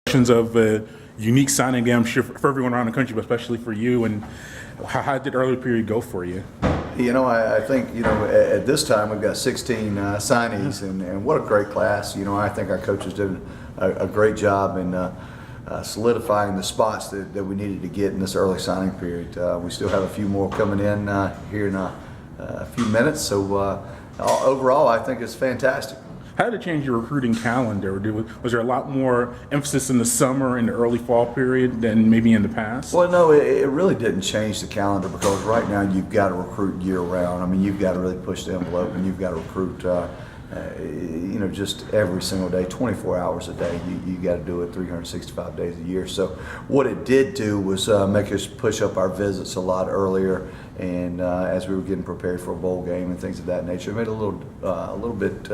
Of a unique signing day, I'm sure, for everyone around the country, but especially for you. And how did the early period go for you? I think, at this time we've got 16 signees, and what a great class. I think our coaches did a great job in solidifying the spots that we needed to get in this early signing period. We still have a few more coming in here in a few minutes, so overall I think it's fantastic. How did it change your recruiting calendar? Was there a lot more emphasis in the summer and the early fall period than maybe in the past? Well, no, it really didn't change the calendar, because right now you've got to recruit year round. I mean, you've got to really push the envelope, and you've got to recruit, just every single day, 24 hours a day. You got to do it 365 days a year. So what it did do was make us push up our visits a lot earlier, and as we were getting prepared for a bowl game and things of that nature, it made it a little bit.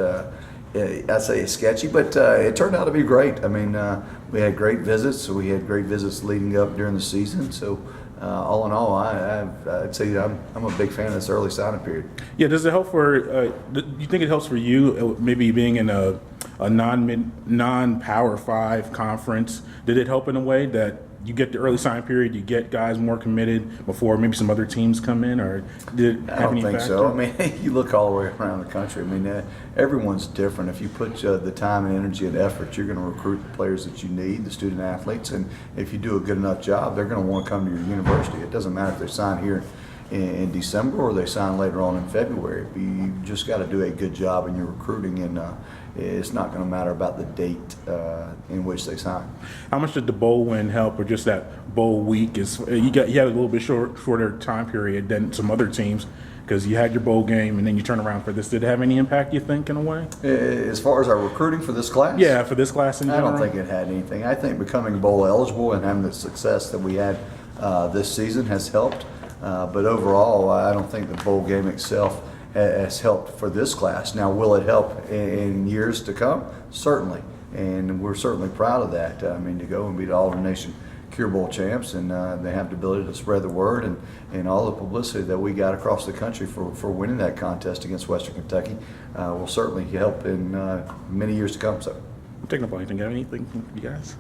I'd say it's sketchy, but it turned out to be great. I mean, we had great visits. So we had great visits leading up during the season. So all in all, I'd say I'm a big fan of this early signing period. Yeah, does it help for? Do you think it helps for you, maybe being in a non-Power 5 conference? Did it help in a way that you get the early sign period, you get guys more committed before maybe some other teams come in, or did it have I don't any think factor? so. I mean, you look all the way around the country. I mean, everyone's different. If you put the time and energy and effort, you're going to recruit the players that you need, the student athletes, and if you do a good enough job, they're going to want to come to your university. It doesn't matter if they sign here in December or they sign later on in February. You just got to do a good job in your recruiting, and it's not going to matter about the date in which they sign. How much did the bowl win help, or just that bowl week? You had a little bit shorter time period than some other teams, because you had your bowl game and then you turn around for this. Did it have any impact, you think, in a way? As far as our recruiting for this class? Yeah, for this class in general. I don't think it had anything. I think becoming bowl eligible and having the success that we had this season has helped. But overall, I don't think the bowl game itself has helped for this class. Now, will it help in years to come? Certainly, and we're certainly proud of that. I mean, to go and beat all the nation Cure Bowl champs, and they have the ability to spread the word, and all the publicity that we got across the country for winning that contest against Western Kentucky will certainly help in many years to come. So, I'm taking up anything. Got anything from you guys?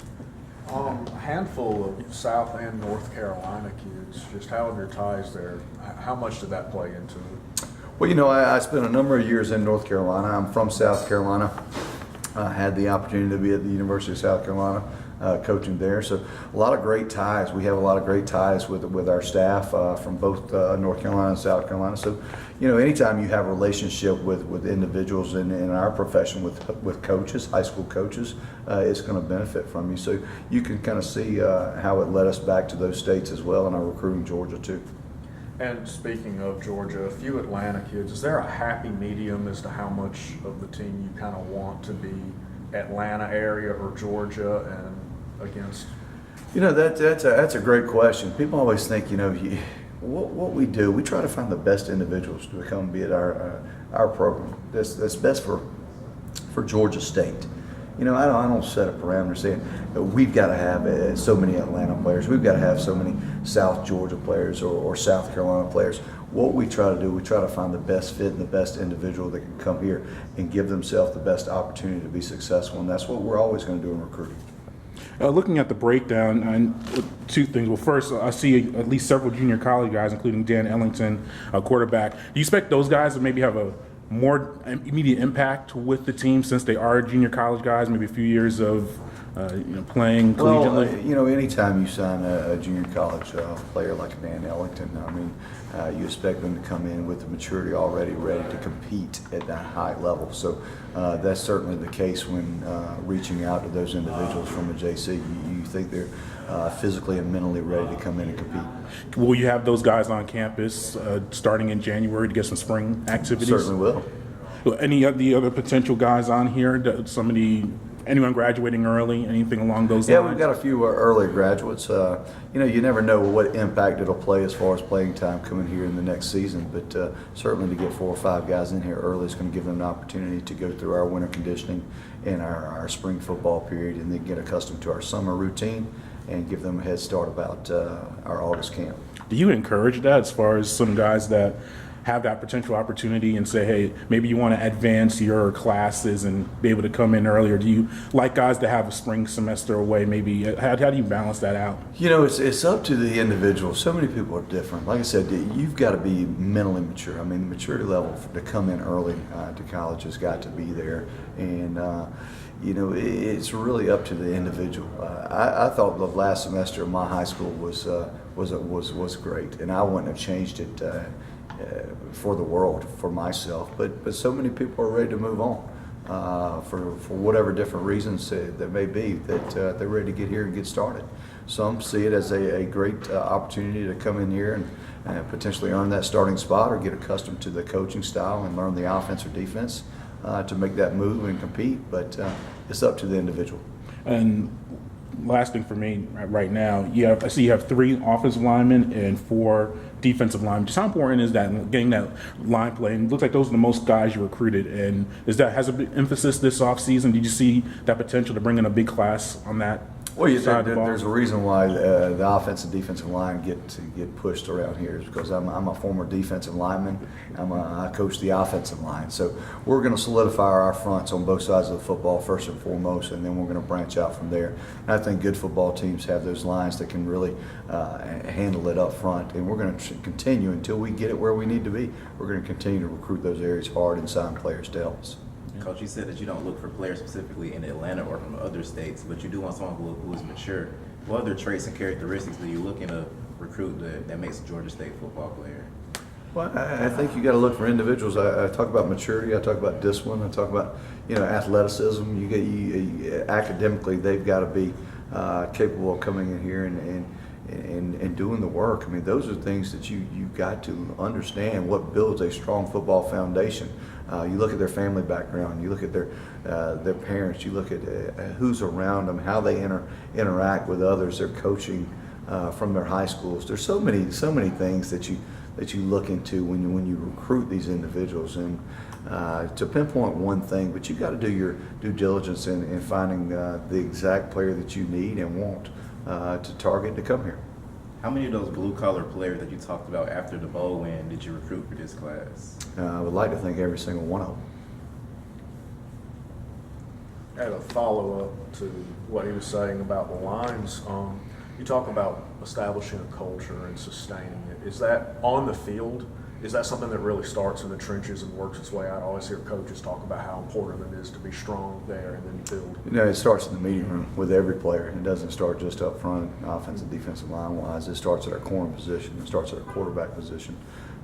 A handful of South and North Carolina kids. Just how have your ties there? How much did that play into it? Well, I spent a number of years in North Carolina. I'm from South Carolina. I had the opportunity to be at the University of South Carolina coaching there. So a lot of great ties. We have a lot of great ties with our staff from both North Carolina and South Carolina. So, anytime you have a relationship with individuals in our profession, with coaches, high school coaches, it's going to benefit from you. So you can kind of see how it led us back to those states as well in our recruiting Georgia too. And speaking of Georgia, a few Atlanta kids, is there a happy medium as to how much of the team you kind of want to be Atlanta area or Georgia and against? That's a great question. People always think, what we do, we try to find the best individuals to come be at our program. That's best for Georgia State. I don't set a parameter saying we've got to have so many Atlanta players, we've got to have so many South Georgia players or South Carolina players. What we try to do, we try to find the best fit and the best individual that can come here and give themselves the best opportunity to be successful, and that's what we're always going to do in recruiting. Looking at the breakdown, and two things. Well, first, I see at least several junior college guys, including Dan Ellington, quarterback. Do you expect those guys to maybe have a more immediate impact with the team since they are junior college guys, maybe a few years of playing collegiately? Well, anytime you sign a junior college player like Dan Ellington, I mean, you expect them to come in with the maturity already ready to compete at that high level. So that's certainly the case when reaching out to those individuals from a JC. You think they're physically and mentally ready to come in and compete. Will you have those guys on campus starting in January to get some spring activities? Certainly will. Any of the other potential guys on here? Anyone graduating early? Anything along those lines? Yeah, we've got a few early graduates. You never know what impact it'll play as far as playing time coming here in the next season, but certainly to get 4 or 5 guys in here early is going to give them an opportunity to go through our winter conditioning and our spring football period, and then get accustomed to our summer routine and give them a head start about our August camp. Do you encourage that as far as some guys that have that potential opportunity and say, hey, maybe you want to advance your classes and be able to come in earlier? Do you like guys to have a spring semester away? Maybe how do you balance that out? It's up to the individual. So many people are different. Like I said, you've got to be mentally mature. I mean, the maturity level to come in early to college has got to be there, and it's really up to the individual. I thought the last semester of my high school was great, and I wouldn't have changed it for the world for myself. But so many people are ready to move on for whatever different reasons that may be, that they're ready to get here and get started. Some see it as a great opportunity to come in here and potentially earn that starting spot or get accustomed to the coaching style and learn the offense or defense to make that move and compete. But it's up to the individual. And last thing for me right now, I see you have 3 offensive linemen and 4 defensive linemen. Just how important is that, getting that line play? And it looks like those are the most guys you recruited. And has a big emphasis this offseason? Did you see that potential to bring in a big class on that? Well, side of the ball? there's a reason why the offensive and defensive line get pushed around here, is because I'm a former defensive lineman. I coach the offensive line, so we're going to solidify our fronts on both sides of the football first and foremost, and then we're going to branch out from there. And I think good football teams have those lines that can really handle it up front, and we're going to continue until we get it where we need to be. We're going to continue to recruit those areas hard and sign players to help us. Coach, you said that you don't look for players specifically in Atlanta or from other states, but you do want someone who is mature. What other traits and characteristics do you look in a recruit that makes a Georgia State football player? Well, I think you got to look for individuals. I talk about maturity. I talk about discipline. I talk about athleticism. Academically, they've got to be capable of coming in here and doing the work. I mean, those are things that you've got to understand what builds a strong football foundation. You look at their family background, you look at their parents, you look at who's around them, how they interact with others, their coaching from their high schools. There's so many things that you look into when you recruit these individuals, and to pinpoint one thing, but you got to do your due diligence in finding the exact player that you need and want to target to come here. How many of those blue-collar players that you talked about after the bowl win did you recruit for this class? I would like to think every single one of them. I had a follow-up to what he was saying about the lines. You talk about establishing a culture and sustaining it. Is that on the field? Is that something that really starts in the trenches and works its way out? I always hear coaches talk about how important it is to be strong there and then build. It starts in the meeting room with every player. It doesn't start just up front, offensive, defensive line-wise. It starts at our corner position. It starts at our quarterback position.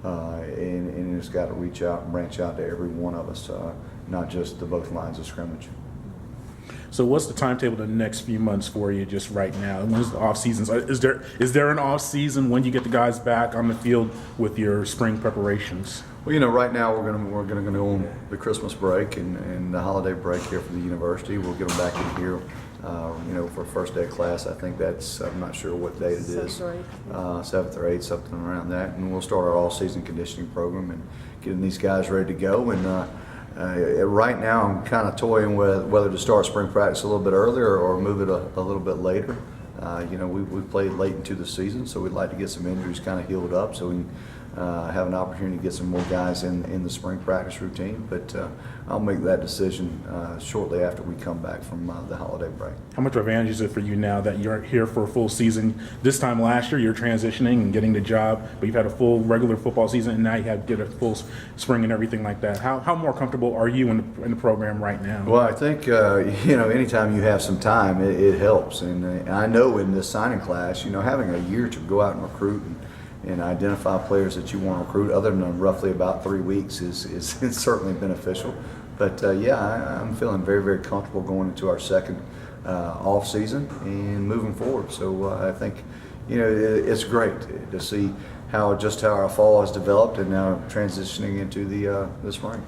And it's got to reach out and branch out to every one of us, not just the both lines of scrimmage. So what's the timetable the next few months for you just right now? When's the off season? Is there an off season when you get the guys back on the field with your spring preparations? Well, right now we're gonna go on the Christmas break and the holiday break here for the university. We'll get them back in here, for first day of class. I think I'm not sure what date it is, 7th or 8th, something around that. And we'll start our all-season conditioning program and getting these guys ready to go. And right now I'm kind of toying with whether to start spring practice a little bit earlier or move it a little bit later. We played late into the season, so we'd like to get some injuries kind of healed up so we can have an opportunity to get some more guys in the spring practice routine. But I'll make that decision shortly after we come back from the holiday break. How much advantage is it for you now that you're here for a full season? This time last year, you're transitioning and getting the job, but you've had a full regular football season, and now you have to get a full spring and everything like that. How more comfortable are you in the program right now? Well, I think anytime you have some time, it helps. And I know in this signing class, having a year to go out and recruit and identify players that you want to recruit, other than roughly about 3 weeks, is certainly beneficial. But I'm feeling very, very comfortable going into our second off season and moving forward. So I think it's great to see how our fall has developed and now transitioning into the spring.